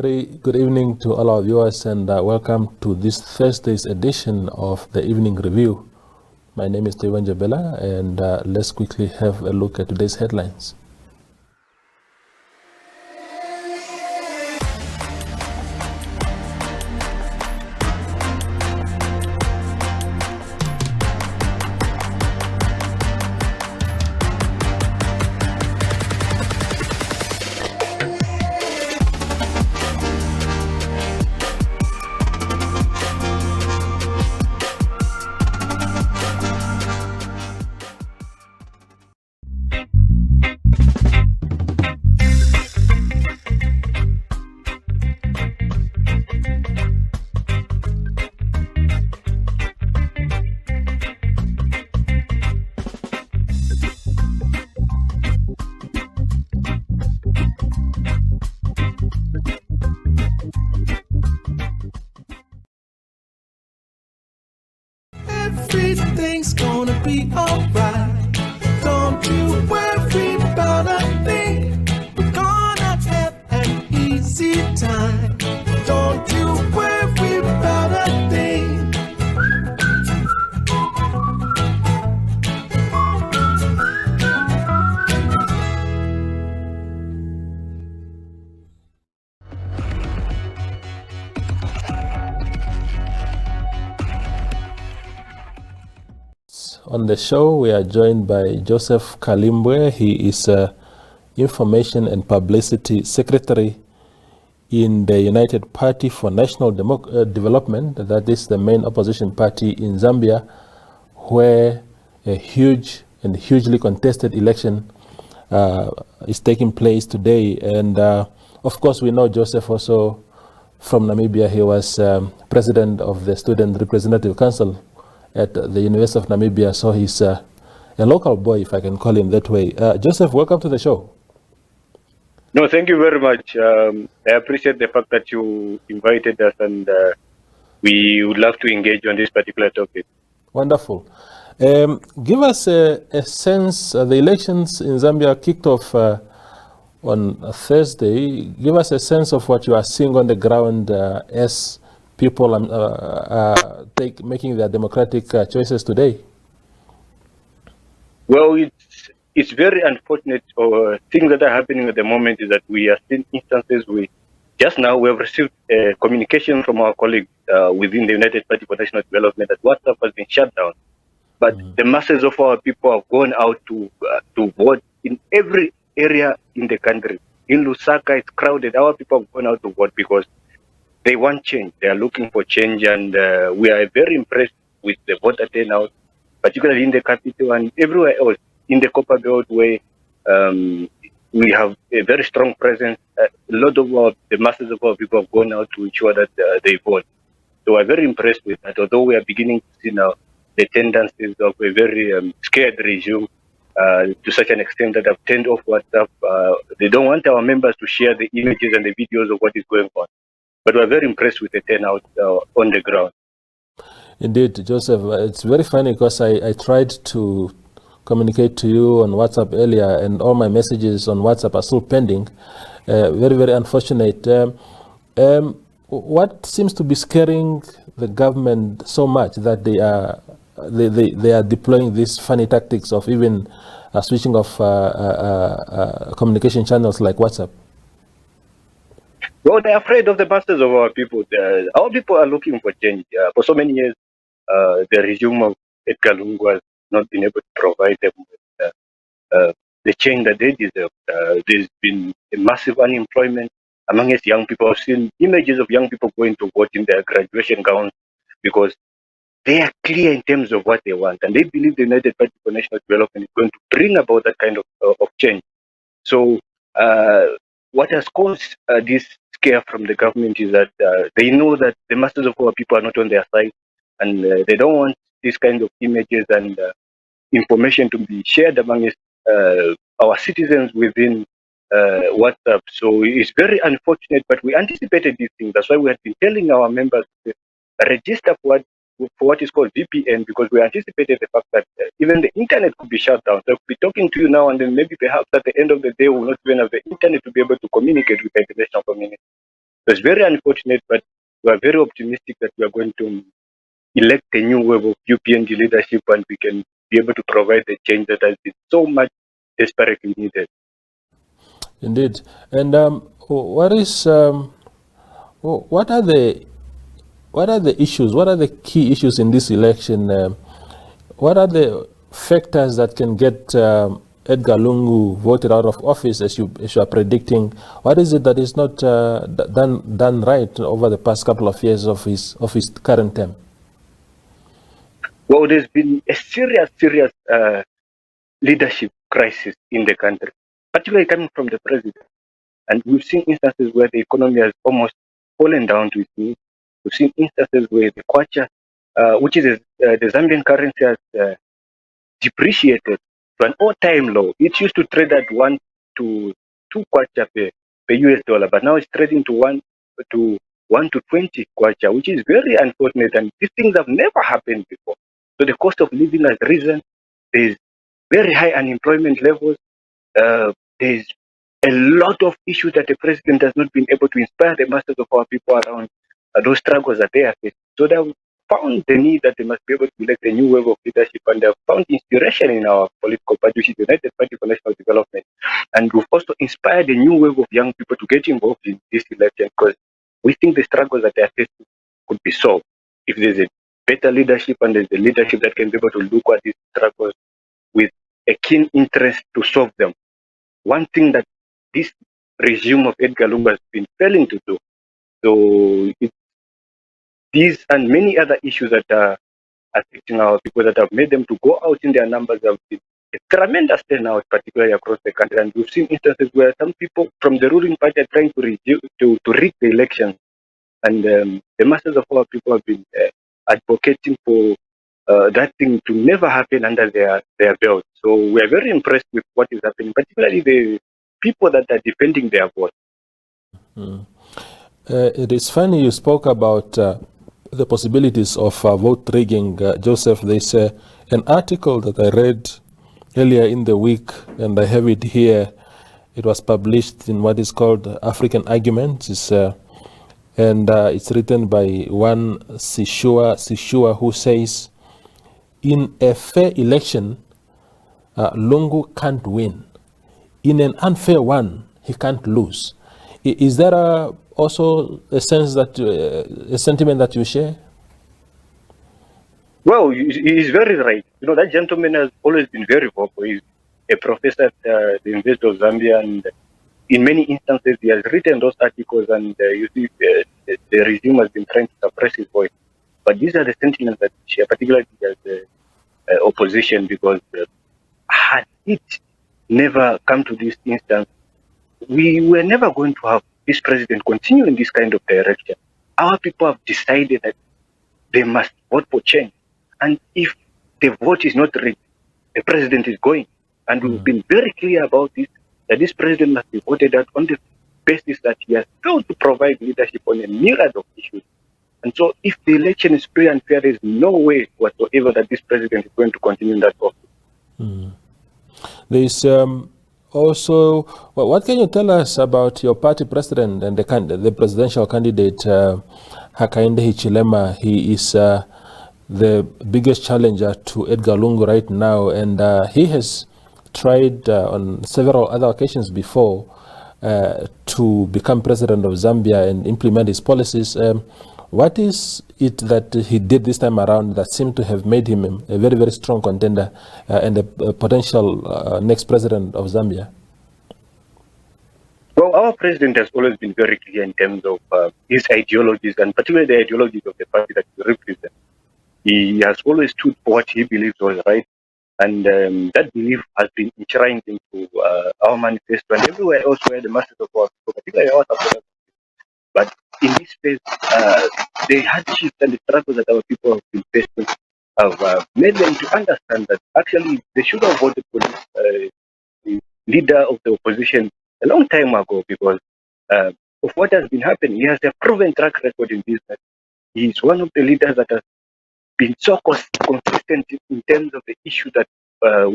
Very good evening to all our viewers and welcome to this Thursday's edition of the Evening Review. My name is Tewan Jabela and let's quickly have a look at today's headlines. Everything's gonna be alright. Don't you worry about a thing. We're gonna have an easy time. Don't you worry about a thing. On the show, we are joined by Joseph Kalimbwe. He is Information and Publicity Secretary in the United Party for National Development. That is the main opposition party in Zambia, where a huge and hugely contested election is taking place today. And of course, we know Joseph also from Namibia. He was president of the Student Representative Council at the University of Namibia, so he's a local boy, if I can call him that way. Joseph, welcome to the show. No, thank you very much. I appreciate the fact that you invited us, and we would love to engage on this particular topic. Wonderful. Give us a sense, the elections in Zambia kicked off on Thursday. Give us a sense of what you are seeing on the ground as people making their democratic choices today. Well, it's very unfortunate. Things that are happening at the moment is that we are seeing instances. Just now we have received communication from our colleagues within the United Party for National Development that WhatsApp has been shut down. But the masses of our people have gone out to vote in every area in the country. In Lusaka, it's crowded. Our people have gone out to vote because they want change. They are looking for change, and we are very impressed with the voter turnout, particularly in the capital and everywhere else in the Copper Belt, where we have a very strong presence. A lot of the masses of our people have gone out to ensure that they vote. So we're very impressed with that, although we are beginning to see now the tendencies of a very scared regime to such an extent that have turned off WhatsApp. They don't want our members to share the images and the videos of what is going on. But we're very impressed with the turnout on the ground. Indeed, Joseph. It's very funny because I tried to communicate to you on WhatsApp earlier, and all my messages on WhatsApp are still pending. Very, very unfortunate. What seems to be scaring the government so much that they are deploying these funny tactics of even switching off communication channels like WhatsApp? Well, they're afraid of the masses of our people. Our people are looking for change. For so many years, the regime of Edgar Lungu has not been able to provide them with the change that they deserve. There's been a massive unemployment among us young people. I've seen images of young people going to vote in their graduation gowns because they are clear in terms of what they want, and they believe the United Party for National Development is going to bring about that kind of change. So what has caused this scare from the government is that they know that the masses of our people are not on their side, and they don't want these kind of images and information to be shared among our citizens within WhatsApp. So it's very unfortunate, but we anticipated these things. That's why we have been telling our members to register for what is called VPN, because we anticipated the fact that even the internet could be shut down. So I could be talking to you now, and then maybe perhaps at the end of the day we will not even have the internet to be able to communicate with the international community. It's very unfortunate, but we are very optimistic that we are going to elect a new wave of UPND leadership and we can be able to provide the change that has been so much desperately needed. Indeed. And what is what are the issues? What are the key issues in this election? What are the factors that can get Edgar Lungu voted out of office, as you are predicting? What is it that is not done right over the past couple of years of his current term? Well, there's been a serious leadership crisis in the country, particularly coming from the president. And we've seen instances where the economy has almost fallen down to its knees. We've seen instances where the kwacha, which is the Zambian currency, has depreciated to an all-time low. It used to trade at 1 to 2 kwacha per US dollar, but now it's trading to 1 to 20 kwacha, which is very unfortunate. And these things have never happened before. So the cost of living has risen. There's very high unemployment levels. There's a lot of issues that the president has not been able to inspire the masses of our people around those struggles that they are facing. So they have found the need that they must be able to elect a new wave of leadership, and they have found inspiration in our political party, which is the United Party for National Development. And we've also inspired a new wave of young people to get involved in this election, because we think the struggles that they are facing could be solved if there's a better leadership and there's a leadership that can be able to look at these struggles with a keen interest to solve them. One thing that this regime of Edgar Lungu has been failing to do. So these and many other issues that are affecting our people that have made them to go out in their numbers have been a tremendous turnout, particularly across the country. And we've seen instances where some people from the ruling party are trying to rig the elections. And the masses of our people have been advocating for that thing to never happen under their belt. So we are very impressed with what is happening, particularly the people that are defending their vote. It is funny you spoke about the possibilities of vote rigging, Joseph. There's an article that I read earlier in the week, and I have it here. It was published in what is called African Arguments, and it's written by one Sishua, who says, in a fair election, Lungu can't win. In an unfair one, he can't lose. Is there also a sense that a sentiment that you share? Well, he is very right. You know, that gentleman has always been very vocal. He's a professor at the University of Zambia, and in many instances he has written those articles, and you see the regime has been trying to suppress his voice. But these are the sentiments that we share, particularly as the opposition, because had it never come to this instance, we were never going to have this president continue in this kind of direction. Our people have decided that they must vote for change. And if the vote is not rigged, the president is going. And we've been very clear about this, that this president must be voted out on the basis that he has failed to provide leadership on a myriad of issues. And so if the election is free and fair, there is no way whatsoever that this president is going to continue in that office. There is also, what can you tell us about your party president and the presidential candidate, Hakainde Hichilema? He is the biggest challenger to Edgar Lungu right now, and he has tried on several other occasions before to become president of Zambia and implement his policies. What is it that he did this time around that seemed to have made him a very, very strong contender and a potential next president of Zambia? Well, our president has always been very clear in terms of his ideologies, and particularly the ideologies of the party that he represents. He has always stood for what he believes was right, and that belief has been enshrined into our manifesto and everywhere else where the masses of our people, particularly our supporters. But in this phase, the hardships and the struggles that our people have been facing have made them to understand that actually they should have voted for this the leader of the opposition a long time ago, because of what has been happening. He has a proven track record in business. He is one of the leaders that has been so consistent in terms of the issue that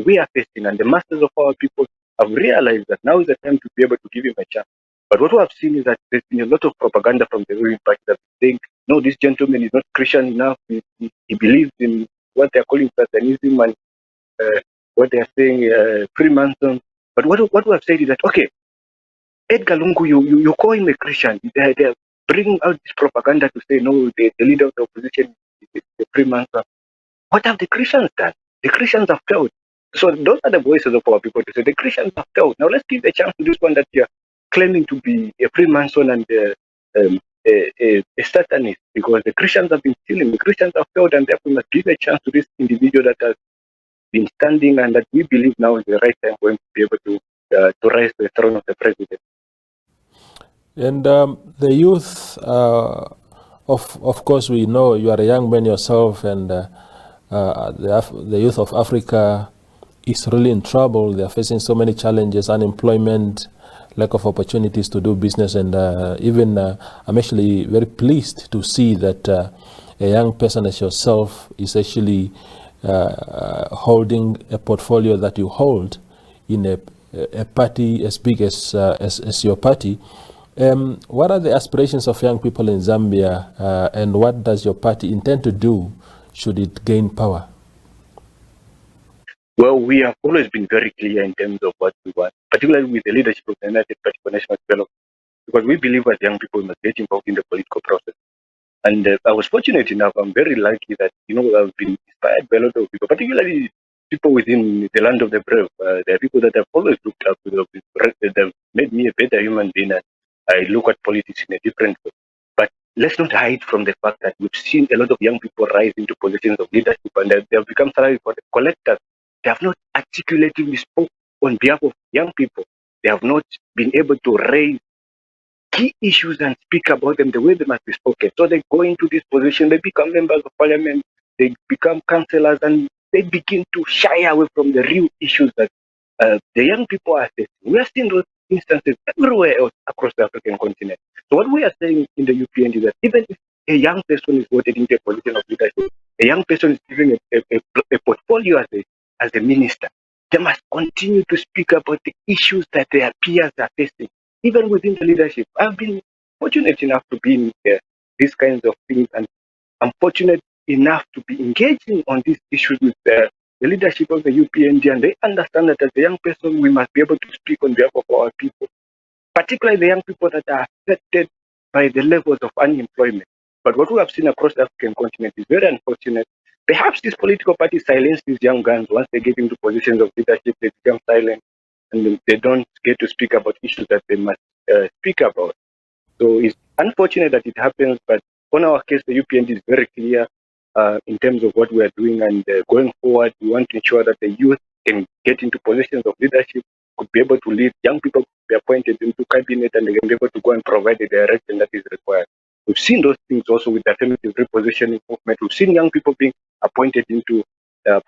we are facing, and the masses of our people have realized that now is the time to be able to give him a chance. But what we have seen is that there's been a lot of propaganda from the ruling party that is saying, no, this gentleman is not Christian enough. He believes in what they're calling Satanism and what they're saying Freemason. But what we have said is that, okay, Edgar Lungu, you call him a Christian. They're bringing out this propaganda to say, no, the leader of the opposition is a Freemason. What have the Christians done? The Christians have failed. So those are the voices of our people to say the Christians have failed. Now let's give a chance to this one that you're claiming to be a Freemason and a Satanist, because the Christians have been stealing. The Christians have failed, and therefore we must give a chance to this individual that has been standing and that we believe now is the right time for him to be able to rise to the throne of the president. And the youth, of course, we know you are a young man yourself, and the youth of Africa is really in trouble. They are facing so many challenges: unemployment, lack of opportunities to do business, and even I'm actually very pleased to see that a young person as yourself is actually holding a portfolio that you hold in a party as big as your party. What are the aspirations of young people in Zambia, and what does your party intend to do should it gain power? Well, we have always been very clear in terms of what we want, particularly with the leadership of the United Party for National Development, because we believe as young people must get involved in the political process. And I was fortunate enough, I'm very lucky that, I've been inspired by a lot of people, particularly people within the land of the brave. There are people that I've always looked up to, that have made me a better human being, and I look at politics in a different way. But let's not hide from the fact that we've seen a lot of young people rise into positions of leadership, and they have become salary collectors. They have not articulatively spoken on behalf of young people. They have not been able to raise key issues and speak about them the way they must be spoken. So they go into this position, they become members of parliament, they become councillors, and they begin to shy away from the real issues that the young people are facing. We are seeing those instances everywhere else across the African continent. So what we are saying in the UPND is that even if a young person is voted into a position of leadership, a young person is given a portfolio as a minister, they must continue to speak about the issues that their peers are facing, even within the leadership. I've been fortunate enough to be in these kinds of things, and I'm fortunate enough to be engaging on these issues with the leadership of the UPND, and they understand that as a young person, we must be able to speak on behalf of our people, particularly the young people that are affected by the levels of unemployment. But what we have seen across the African continent is very unfortunate. Perhaps these political parties silence these young guns. Once they get into positions of leadership, they become silent, and they don't get to speak about issues that they must speak about. So it's unfortunate that it happens, but on our case, the UPND is very clear in terms of what we are doing, and going forward, we want to ensure that the youth can get into positions of leadership, could be able to lead, young people could be appointed into cabinet, and they can be able to go and provide the direction that is required. We've seen those things also with the affirmative repositioning movement. We've seen young people being appointed into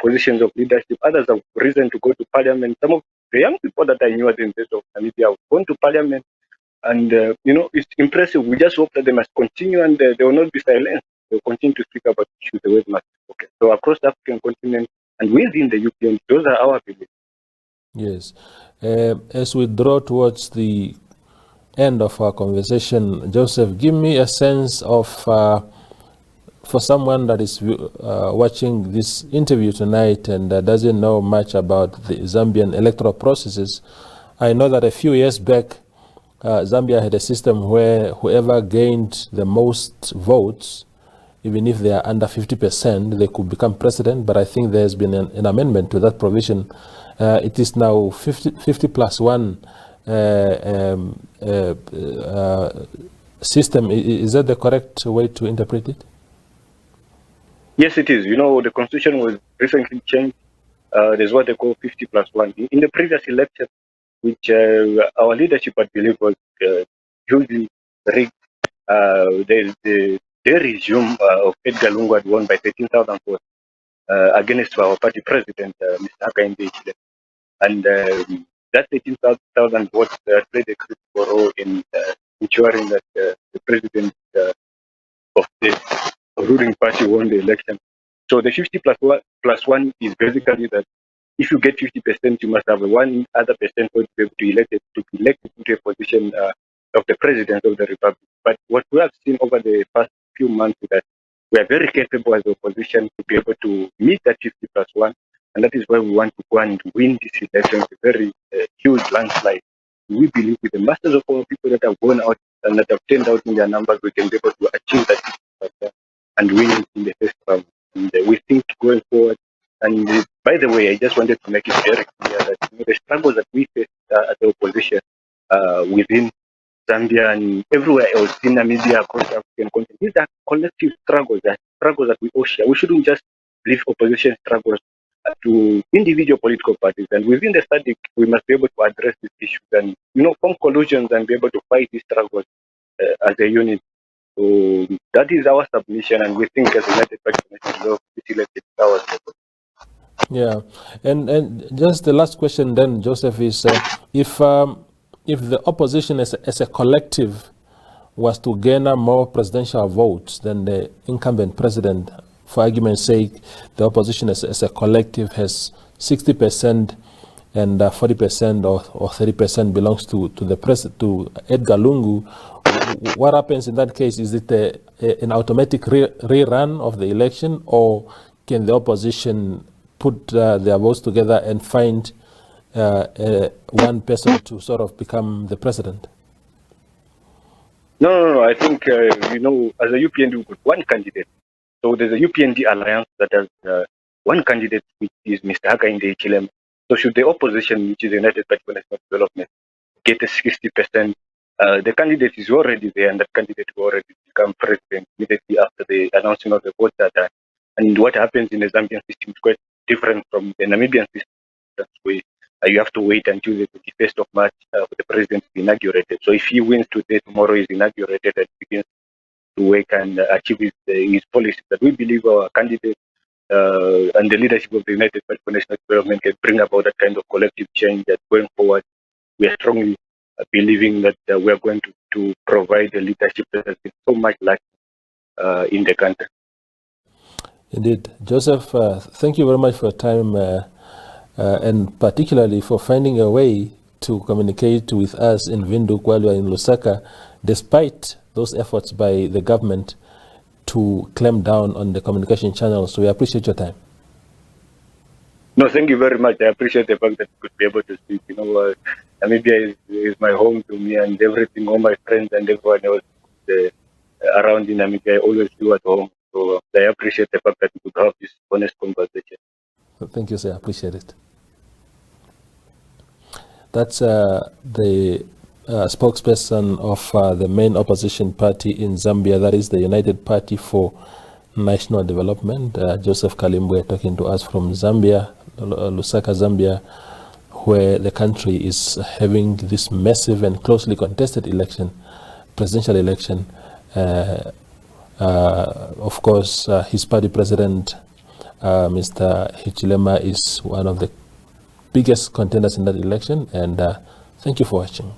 positions of leadership. Others have risen to go to parliament. Some of the young people that I knew at the University of Namibia have gone to parliament, and it's impressive. We just hope that they must continue, and they will not be silenced. They will continue to speak about issues the way they must be spoken. So across the African continent and within the UPN, those are our beliefs. Yes. As we draw towards the end of our conversation, Joseph, give me a sense of, for someone that is watching this interview tonight and doesn't know much about the Zambian electoral processes. I know that a few years back, Zambia had a system where whoever gained the most votes, even if they are under 50%, they could become president. But I think there's been an amendment to that provision. It is now 50 plus 1 system. Is that the correct way to interpret it? Yes, it is. The constitution was recently changed. There's what they call 50 plus 1. In the previous election, which our leadership, I believe, was hugely rigged, the regime of Edgar Lungu had won by 13,000 votes against our party president, Mr. Hakainde Hichilema. And that 18,000 votes played a critical role in ensuring that the president of the ruling party won the election. So the 50 plus 1 is basically that if you get 50%, you must have one other percent to be able to be elected into a position of the President of the Republic. But what we have seen over the past few months is that we are very capable as the opposition to be able to meet that 50+1, and that is why we want to go and win this election with a very huge landslide. We believe with the masses of our people that have gone out and that have turned out in their numbers, we can be able to achieve that 50% and win it in the first round. And we think going forward, and by the way, I just wanted to make it very clear that the struggles that we face as the opposition within Zambia and everywhere else in Namibia, across the African continent, these are collective struggles, that we all share. We shouldn't just leave opposition struggles to individual political parties. And within the SADC, we must be able to address these issues and, form collusions and be able to fight these struggles as a unit. So that is our submission, and we think as a United Party of this elected powers. Yeah, and just the last question then, Joseph, is if the opposition as a collective was to garner more presidential votes than the incumbent president, for argument's sake, the opposition as a collective has 60% and 40% or 30% belongs to Edgar Lungu. What happens in that case? Is it an automatic rerun of the election, or can the opposition put their votes together and find one person to sort of become the president? No. I think, as a UPND, we've got one candidate. So there's a UPND alliance that has one candidate, which is Mr. Hakainde Hichilema. So should the opposition, which is the United Party for National Development, get a 60%, the candidate is already there, and that candidate will already become president immediately after the announcement of the votes are done. And what happens in the Zambian system is quite different from the Namibian system, where you have to wait until the 21st of March for the president to be inaugurated. So if he wins today, tomorrow is inaugurated and begins to work and achieve his policies. That we believe our candidate and the leadership of the United Party for National Development can bring about that kind of collective change that going forward, we are strongly believing that we are going to provide the leadership that has been so much lacked in the country. Indeed. Joseph, thank you very much for your time and particularly for finding a way to communicate with us in Windhoek while we are in Lusaka, despite those efforts by the government to clamp down on the communication channels. So we appreciate your time. No, thank you very much. I appreciate the fact that you could be able to speak. Namibia is my home to me, and everything, all my friends and everyone else around in Namibia, I always feel at home. So I appreciate the fact that we could have this honest conversation. Thank you, sir. I appreciate it. That's the spokesperson of the main opposition party in Zambia, that is the United Party for National Development, Joseph Kalimbwe, talking to us from Zambia, Lusaka, Zambia, where the country is having this massive and closely contested election, presidential election. Of course, his party president, Mr. Hichilema, is one of the biggest contenders in that election. And thank you for watching.